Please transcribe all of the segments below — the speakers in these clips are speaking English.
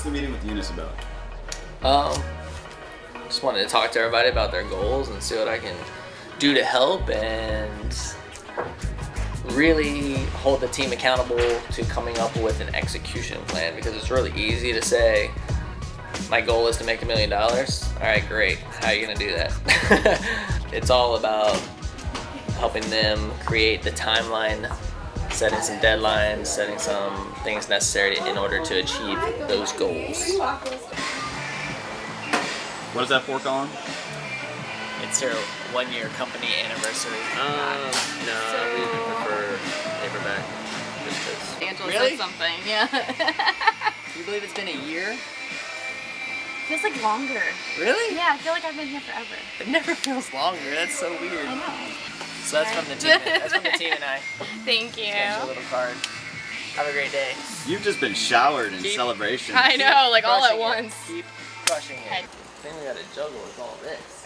the meeting with Eunice about? Just wanted to talk to everybody about their goals and see what I can do to help and really hold the team accountable to coming up with an execution plan, because it's really easy to say, my goal is to make $1 million. All right, great. How are you going to do that? It's all about helping them create the timeline, setting some deadlines, setting some things necessary in order to achieve those goals. What is that for, Colin? It's their 1-year company anniversary. No, we would prefer paperback just because. Angela Really? said something, yeah. Do you believe it's been a year? Feels like longer. Really? Yeah, I feel like I've been here forever. It never feels longer. That's so weird. I know. So that's from the team. That's from the team and I. Thank you. Here's a little card. Have a great day. You've just been showered in Keep- celebration. I know, like all at Crushing it. once. Keep crushing it. Okay. The thing we gotta juggle is all this.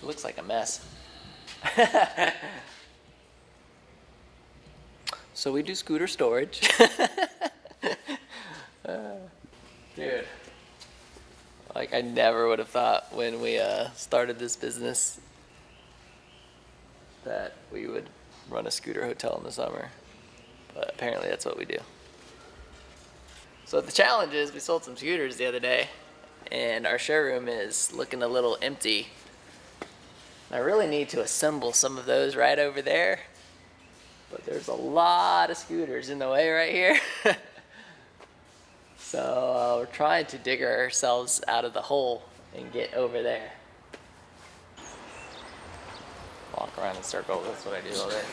It looks like a mess. So we do scooter storage. Dude, like I never would have thought when we started this business that we would run a scooter hotel in the summer, but apparently that's what we do. So the challenge is we sold some scooters the other day and our showroom is looking a little empty. I really need to assemble some of those right over there, but there's a lot of scooters in the way right here. So we're trying to dig ourselves out of the hole and get over there. Walk around in circles, that's what I do all day.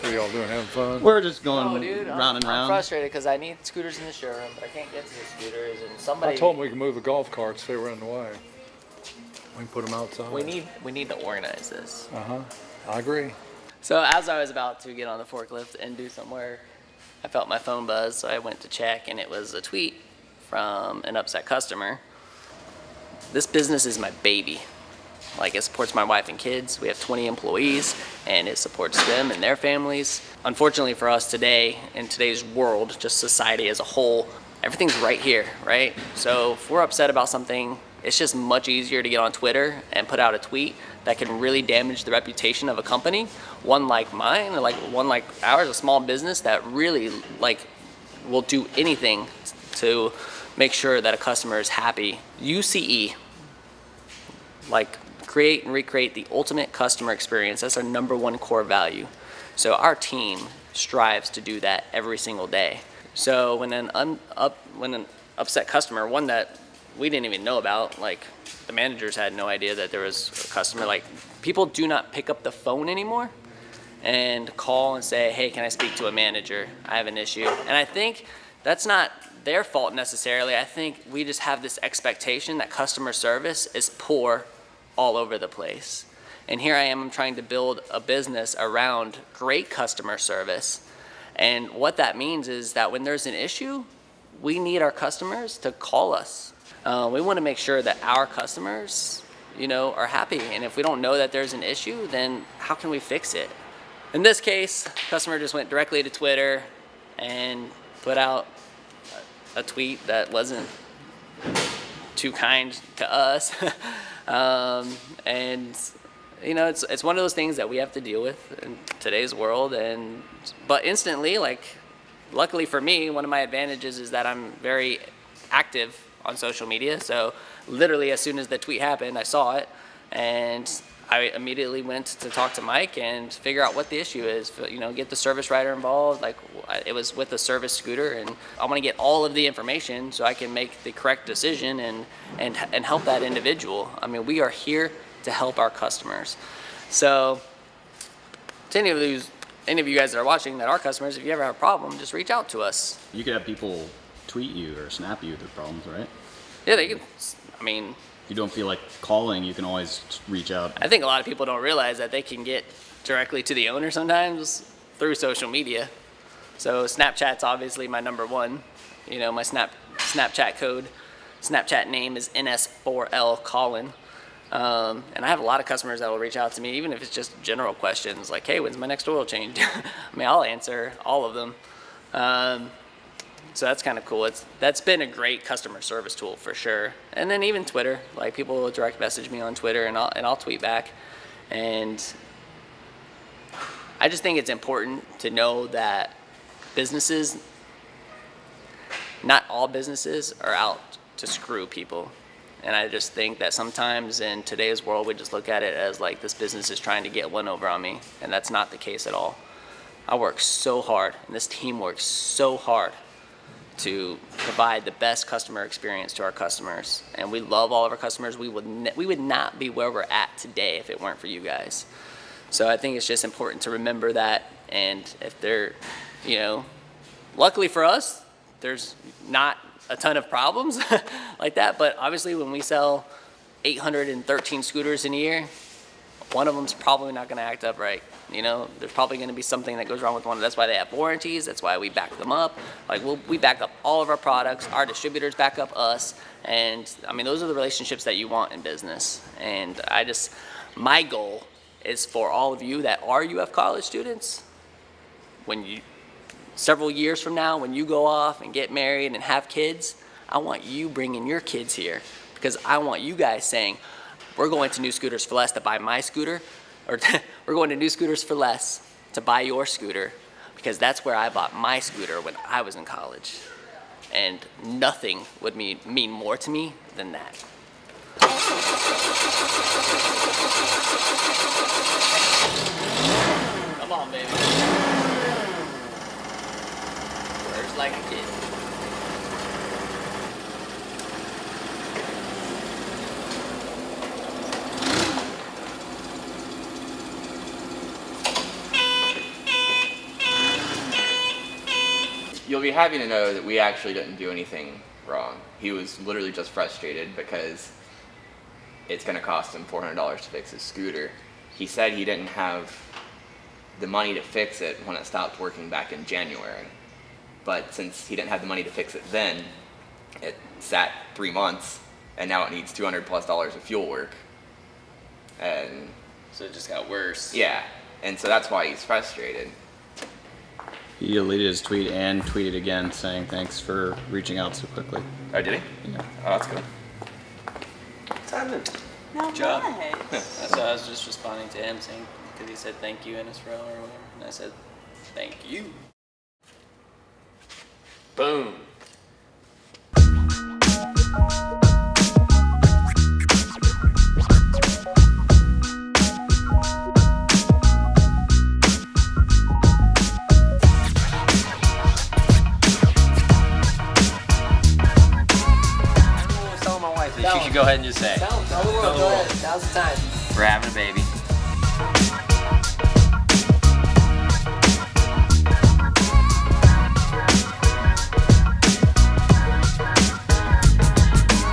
What are y'all doing, having fun? We're just going Oh, dude, round and I'm round. frustrated because I need scooters in the showroom, but I can't get to the scooters, and somebody. I told them we can move the golf carts if they were in the way. We can put them outside. we need to organize this. I agree. So as I was about to get on the forklift and do some work, I felt my phone buzz, so I went to check, and it was a tweet from an upset customer. This business is my baby. Like, it supports my wife and kids. We have 20 employees, and it supports them and their families. Unfortunately for us today, in today's world, just society as a whole, everything's right here, right? So if we're upset about something, it's just much easier to get on Twitter and put out a tweet that can really damage the reputation of a company. One like mine, or like one like ours, a small business that really like will do anything to make sure that a customer is happy. UCE, like create and recreate the ultimate customer experience. That's our #1 core value. So our team strives to do that every single day. So when an upset customer, one that we didn't even know about, like the managers had no idea that there was a customer, like people do not pick up the phone anymore and call and say, hey, can I speak to a manager? I have an issue. And I think that's not their fault necessarily. I think we just have this expectation that customer service is poor all over the place. And here I am trying to build a business around great customer service. And what that means is that when there's an issue, we need our customers to call us. We want to make sure that our customers, are happy. And if we don't know that there's an issue, then how can we fix it? In this case, the customer just went directly to Twitter and put out a tweet that wasn't too kind to us. It's one of those things that we have to deal with in today's world. But instantly, luckily for me, one of my advantages is that I'm very active on social media. So literally as soon as the tweet happened, I saw it and I immediately went to talk to Mike and figure out what the issue is, get the service writer involved. It was with a service scooter, and I want to get all of the information so I can make the correct decision and help that individual. I mean, we are here to help our customers. So to any of you guys that are watching that are customers, if you ever have a problem, just reach out to us. You could have people tweet you or snap you their problems, right? Yeah, they can. I mean, If you don't feel like calling, you can always reach out. I think a lot of people don't realize that they can get directly to the owner sometimes through social media. So Snapchat's obviously my #1. My Snapchat code Snapchat name is NS4L Colin. And I have a lot of customers that will reach out to me, even if it's just general questions like, hey, when's my next oil change? I mean, I'll answer all of them. So that's kind of cool. That's been a great customer service tool for sure. And then even Twitter, like people will direct message me on Twitter and I'll tweet back. And I just think it's important to know that businesses, not all businesses are out to screw people. And I just think that sometimes in today's world, we just look at it as like this business is trying to get one over on me. And that's not the case at all. I work so hard and this team works so hard to provide the best customer experience to our customers. And we love all of our customers. We would not be where we're at today if it weren't for you guys. So I think it's just important to remember that. And if they're, you know, luckily for us, there's not a ton of problems like that. But obviously when we sell 813 scooters in a year, one of them's probably not going to act up right. You know, there's probably going to be something that goes wrong with one. That's why they have warranties. That's why we back them up. Like we back up all of our products. Our distributors back up us. And I mean, those are the relationships that you want in business. And my goal is for all of you that are UF college students, several years from now, when you go off and get married and have kids, I want you bringing your kids here because I want you guys saying, we're going to New Scooters for Less to buy my scooter, or we're going to New Scooters for Less to buy your scooter, because that's where I bought my scooter when I was in college. And nothing would mean more to me than that. Come on, baby. Works like a kid. You'll be happy to know that we actually didn't do anything wrong. He was literally just frustrated because it's going to cost him $400 to fix his scooter. He said he didn't have the money to fix it when it stopped working back in January. But since he didn't have the money to fix it then, it sat 3 months, and now it needs $200+ of fuel work. And So it just got worse. yeah, and so that's why he's frustrated. He deleted his tweet and tweeted again saying thanks for reaching out so quickly. Oh, did he? Yeah. Oh, that's good. What's happening? No, job. what? That's why I was just responding to him saying, because he said thank you NSRO or whatever. And I said, thank you. Boom. Tell You should go ahead and just say, Tell the world, go ahead. Now's the time. we're having a baby.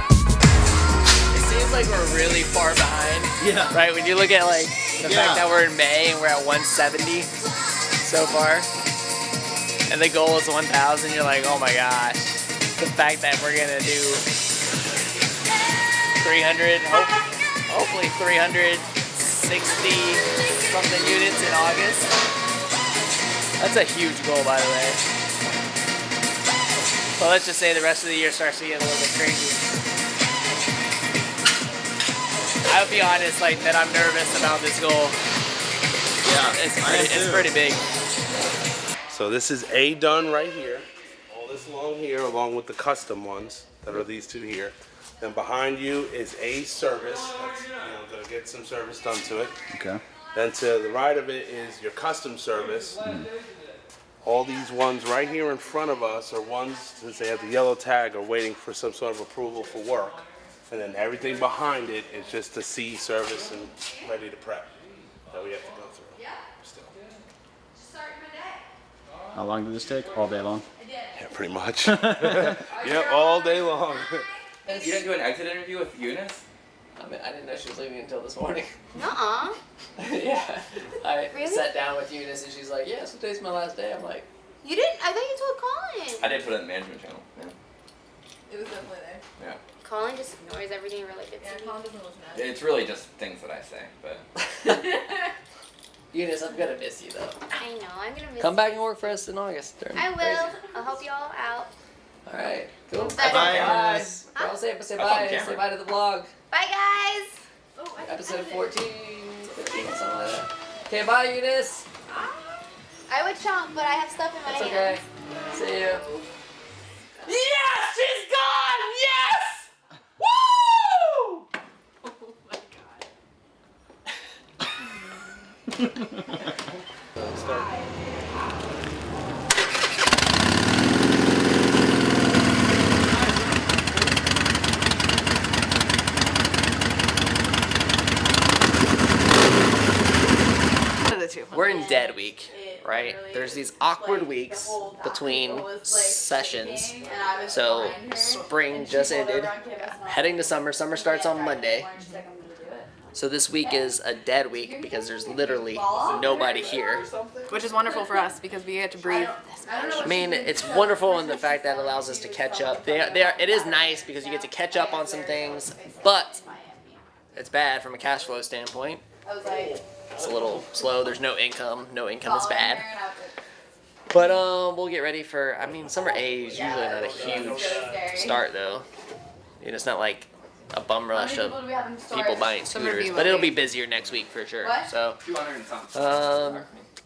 It seems like we're really far behind. Yeah. Right? When you look at like the Yeah. fact that we're in May and we're at 170 so far, and the goal is 1,000, you're like, oh my gosh. The fact that we're gonna do 300, hopefully 360 something units in August. That's a huge goal, by the way. But let's just say the rest of the year starts to get a little bit crazy. I would be honest, like that I'm nervous about this goal. Yeah. It's pretty big. So this is A done right here. All this along here, along with the custom ones that are these two here. Then behind you is A service. That's, gonna get some service done to it. Okay. Then to the right of it is your custom service. All these ones right here in front of us are ones, since they have the yellow tag, are waiting for some sort of approval for work. And then everything behind it is just the C service and ready to prep that we have to go through. Still. How long did this take? All day long? Yeah, pretty much. Yeah, all day long. You didn't do an exit interview with Eunice? I mean, I didn't know she was leaving until this morning. Nuh-uh. Yeah. I Really? sat down with Eunice and she's like, yeah, so today's my last day. I'm like, You didn't? I thought you told Colin. I did put it in the management channel. Yeah. It was definitely there. Yeah. Colin just ignores everything related to me. It's really just things that I say, but Eunice, I'm gonna miss you though. I know, I'm gonna miss Come you. back and work for us in August. I will. I'll help you all out. All right, cool. Bye. Bye, Eunice. Girl, say That's on bye. camera. Say bye to the vlog. Bye, guys. Episode 14, 15, something like that. Okay, bye, Eunice. I would chomp, but I have stuff in my That's hands. okay. See you. Yes, she's gone. Yes. Woo! We're in dead week, right? There's these awkward weeks between sessions. So spring just ended, heading to summer. Summer starts on Monday. So this week is a dead week because there's literally nobody here. Which is wonderful for us because we get to breathe. I mean, it's wonderful in the fact that it allows us to catch up. It is nice because you get to catch up on some things, but it's bad from a cash flow standpoint. It's a little slow. There's no income. No income is bad. But we'll get ready for. I mean, summer A is usually not a huge start though. You know, it's not like a bum rush of people buying scooters, but it'll be busier next week for sure. So, 200 and something.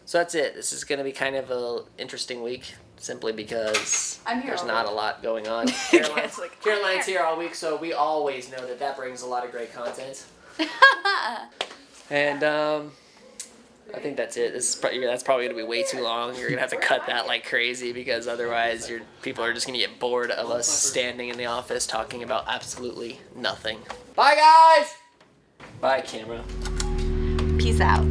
so that's it. This is gonna be kind of a interesting week, simply because there's not a lot going on. Caroline's here all week, so we always know that brings a lot of great content. And I think that's it. That's probably gonna be way too long. You're gonna have to cut that like crazy because otherwise people are just gonna get bored of us standing in the office talking about absolutely nothing. Bye guys. Bye camera. Peace out.